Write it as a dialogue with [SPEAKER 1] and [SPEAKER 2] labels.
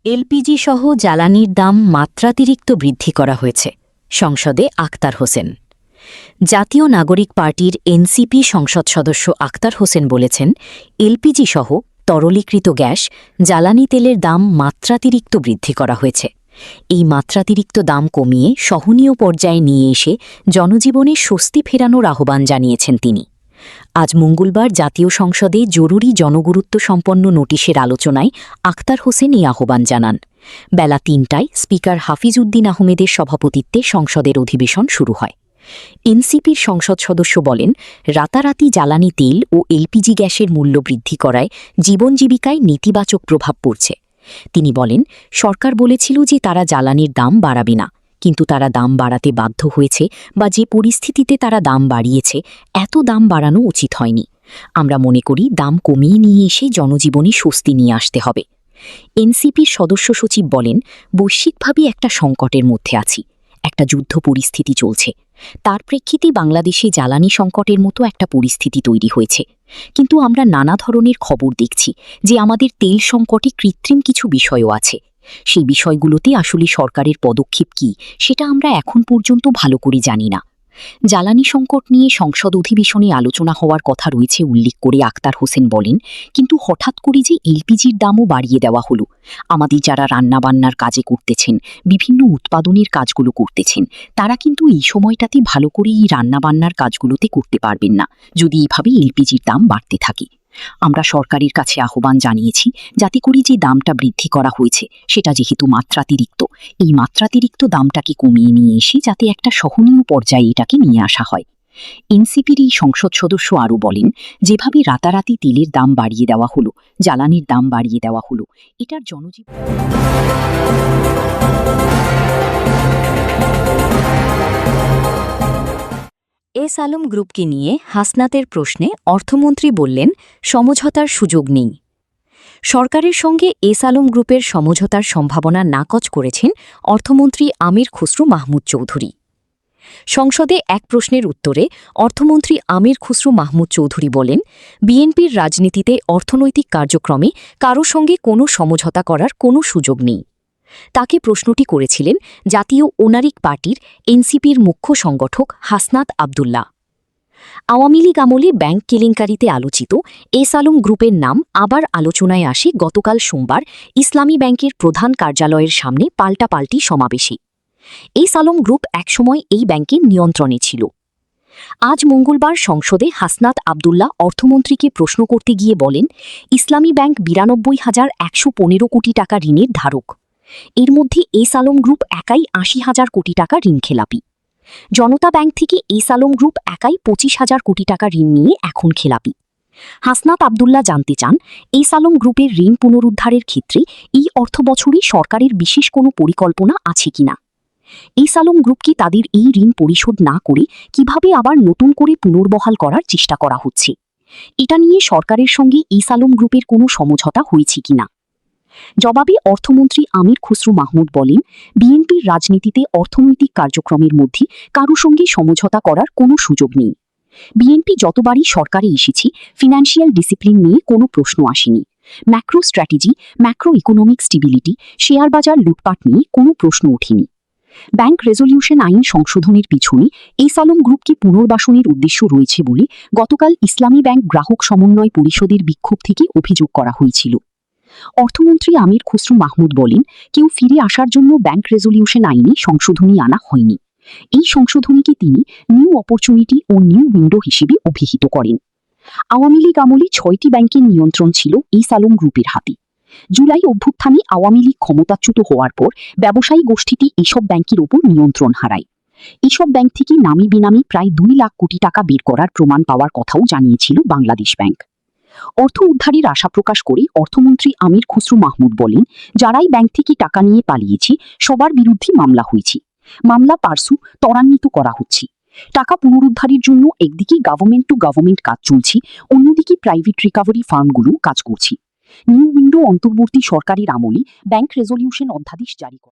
[SPEAKER 1] LPG সহ জ্বালানির দাম মাত্রাতিরিক্ত বৃদ্ধি করা হয়েছে, সংসদে আক্তার হোসেন। জাতীয় নাগরিক পার্টির এনসিপি সংসদ সদস্য আক্তার হোসেন বলেছেন, এলপিজি সহ তরলীকৃত গ্যাস, জ্বালানি তেলের দাম মাত্রাতিরিক্ত বৃদ্ধি করা হয়েছে। এই মাত্রাতিরিক্ত দাম কমিয়ে সহনীয় পর্যায়ে নিয়ে এসে জনজীবনে স্বস্তি ফেরানোর আহ্বান জানিয়েছেন তিনি। আজ মঙ্গলবার জাতীয় সংসদে জরুরি জনগুরুত্বসম্পন্ন নোটিশের আলোচনায় আক্তার হোসেন এই আহ্বান জানান। বেলা ৩টায় স্পিকার হাফিজ উদ্দিন আহমেদের সভাপতিত্বে সংসদের অধিবেশন শুরু হয়। এনসিপির সংসদ সদস্য বলেন, রাতারাতি জ্বালানি তেল ও এলপিজি গ্যাসের মূল্য বৃদ্ধি করায় জীবন জীবিকায় নেতিবাচক প্রভাব পড়ছে। তিনি বলেন, সরকার বলেছিল যে তারা জ্বালানির দাম বাড়াবে না, কিন্তু তারা দাম বাড়াতে বাধ্য হয়েছে বা যে পরিস্থিতিতে তারা দাম বাড়িয়েছে, এত দাম বাড়ানো উচিত হয়নি। আমরা মনে করি দাম কমিয়ে নিয়ে এসে জনজীবনে স্বস্তি নিয়ে আসতে হবে। এনসিপির সদস্য সচিব বলেন, বৈশ্বিকভাবে একটা সংকটের মধ্যে আছি, একটা যুদ্ধ পরিস্থিতি চলছে। তার প্রেক্ষিতে বাংলাদেশে জ্বালানি সংকটের মতো একটা পরিস্থিতি তৈরি হয়েছে। কিন্তু আমরা নানা ধরনের খবর দেখছি যে আমাদের তেল সংকটে কৃত্রিম কিছু বিষয়ও আছে। সেই বিষয়গুলোতে আসলে সরকারের পদক্ষেপ কী, সেটা আমরা এখন পর্যন্ত ভালো করে জানি না। জ্বালানি সংকট নিয়ে সংসদ অধিবেশনে আলোচনা হওয়ার কথা রয়েছে উল্লেখ করে আক্তার হোসেন বলেন, কিন্তু হঠাৎ করে যে এলপিজির দামও বাড়িয়ে দেওয়া হলো, আমাদের যারা রান্নাবান্নার কাজে করতেছেন, বিভিন্ন উৎপাদনের কাজগুলো করতেছেন, তারা কিন্তু এই সময়টাতে ভালো করে এই রান্নাবান্নার কাজগুলোতে করতে পারবেন না যদি এভাবে এলপিজির দাম বাড়তে থাকে। আমরা সরকারের কাছে আহ্বান জানিয়েছি যাতে করে যে দামটা বৃদ্ধি করা হয়েছে সেটা যেহেতু মাত্রাতিরিক্ত, এই মাত্রাতিরিক্ত দামটাকে কমিয়ে নিয়ে এসে যাতে একটা সহনীয় পর্যায়ে এটাকে নিয়ে আসা হয়। এনসিপির এই সংসদ সদস্য আরও বলেন, যেভাবে রাতারাতি তেলের দাম বাড়িয়ে দেওয়া হলো, জ্বালানির দাম বাড়িয়ে দেওয়া হলো, এটার জনজীবন এস আলম গ্রুপকে নিয়ে হাসনাতের প্রশ্নে অর্থমন্ত্রী বললেন, সমঝোতার সুযোগ নেই। সরকারের সঙ্গে এস আলম গ্রুপের সমঝোতার সম্ভাবনা নাকচ করেছেন অর্থমন্ত্রী আমির খুসরু মাহমুদ চৌধুরী। সংসদে এক প্রশ্নের উত্তরে অর্থমন্ত্রী আমির খুসরু মাহমুদ চৌধুরী বলেন, বিএনপির রাজনীতিতে অর্থনৈতিক কার্যক্রমে কারো সঙ্গে কোনো সমঝোতা করার কোনো সুযোগ নেই। তাকে প্রশ্নটি করেছিলেন জাতীয় নাগরিক পার্টির এনসিপির মুখ্য সংগঠক হাসনাত আবদুল্লাহ। আওয়ামী লীগ আমলে ব্যাংক কেলেঙ্কারিতে আলোচিত এস আলম গ্রুপের নাম আবার আলোচনায় আসে গতকাল সোমবার ইসলামী ব্যাংকের প্রধান কার্যালয়ের সামনে পাল্টাপাল্টি সমাবেশে। এস আলম গ্রুপ একসময় এই ব্যাংকের নিয়ন্ত্রণে ছিল। আজ মঙ্গলবার সংসদে হাসনাত আবদুল্লাহ অর্থমন্ত্রীকে প্রশ্ন করতে গিয়ে বলেন, ইসলামী ব্যাংক ৯২,১১৫ কোটি টাকা ঋণের ধারক। এর মধ্যে এস আলম গ্রুপ একাই ৮০,০০০ কোটি টাকা ঋণ খেলাপি। জনতা ব্যাংক থেকে এস আলম গ্রুপ একাই ২৫,০০০ কোটি টাকা ঋণ নিয়ে এখন খেলাপি। হাসনাত আবদুল্লাহ জানতে চান, এস আলম গ্রুপের ঋণ পুনরুদ্ধারের ক্ষেত্রে এই অর্থবছরে সরকারের বিশেষ কোনো পরিকল্পনা আছে কিনা। এস আলম গ্রুপকে তাদের এই ঋণ পরিশোধ না করে কিভাবে আবার নতুন করে পুনর্বহাল করার চেষ্টা করা হচ্ছে, এটা নিয়ে সরকারের সঙ্গে এস আলম গ্রুপের কোনো সমঝোতা হয়েছে কিনা। জবাবে অর্থমন্ত্রী আমির খুসরু মাহমুদ বলেন, বিএনপির রাজনীতিতে অর্থনৈতিক কার্যক্রমের মধ্যে কারো সঙ্গে সমঝোতা করার কোনো সুযোগ নেই। বিএনপি যতবারই সরকারে এসেছি, ফিনান্সিয়াল ডিসিপ্লিন নিয়ে কোনো প্রশ্ন আসেনি। Macro strategy, macro economic stability, share বাজার লুটপাট নিয়ে কোনো প্রশ্ন ওঠেনি। ব্যাংক রেজলিউশন আইন সংশোধনের পিছনে এস আলম গ্রুপকে পুনর্বাসনের উদ্দেশ্য রয়েছে বলে গতকাল ইসলামী ব্যাংক গ্রাহক সমন্বয় পরিষদের বিক্ষোভ থেকে অভিযোগ করা হয়েছিল। অর্থমন্ত্রী আমির খুসরু মাহমুদ বলেন, কেউ ফিরে আসার জন্য ব্যাংক রেজলিউশন আইনে সংশোধনী আনা হয়নি। এই সংশোধনীকে তিনি নিউ অপরচুনিটি ও নিউ উইন্ডো হিসেবে অভিহিত করেন। আওয়ামী লীগ আমলে ৬টি ব্যাংকের নিয়ন্ত্রণ ছিল এস আলম গ্রুপের হাতে। জুলাই অভ্যুত্থানে আওয়ামী লীগ ক্ষমতাচ্যুত হওয়ার পর ব্যবসায়ী গোষ্ঠীটি এসব ব্যাংকের ওপর নিয়ন্ত্রণ হারায়। এসব ব্যাংক থেকে নামি বেনামি প্রায় ২ লাখ কোটি টাকা বের করার প্রমাণ পাওয়ার কথাও জানিয়েছিল বাংলাদেশ ব্যাংক। অর্থ উদ্ধারের আশা প্রকাশ করে অর্থমন্ত্রী আমির খুসরু মাহমুদ বলেন, যারাই ব্যাংক থেকে টাকা নিয়ে পালিয়েছে সবার বিরুদ্ধে মামলা হয়েছে। মামলা পার্সু ত্বরান্বিত করা হচ্ছে। টাকা পুনরুদ্ধারের জন্য একদিকে গভর্নমেন্ট টু গভর্নমেন্ট কাজ চলছে, অন্যদিকে প্রাইভেট রিকভারি ফার্মগুলো কাজ করছে। নিউ উইন্ডো অন্তর্বর্তী সরকারের আমলে ব্যাংক রেজলিউশন অধ্যাদেশ জারি করে।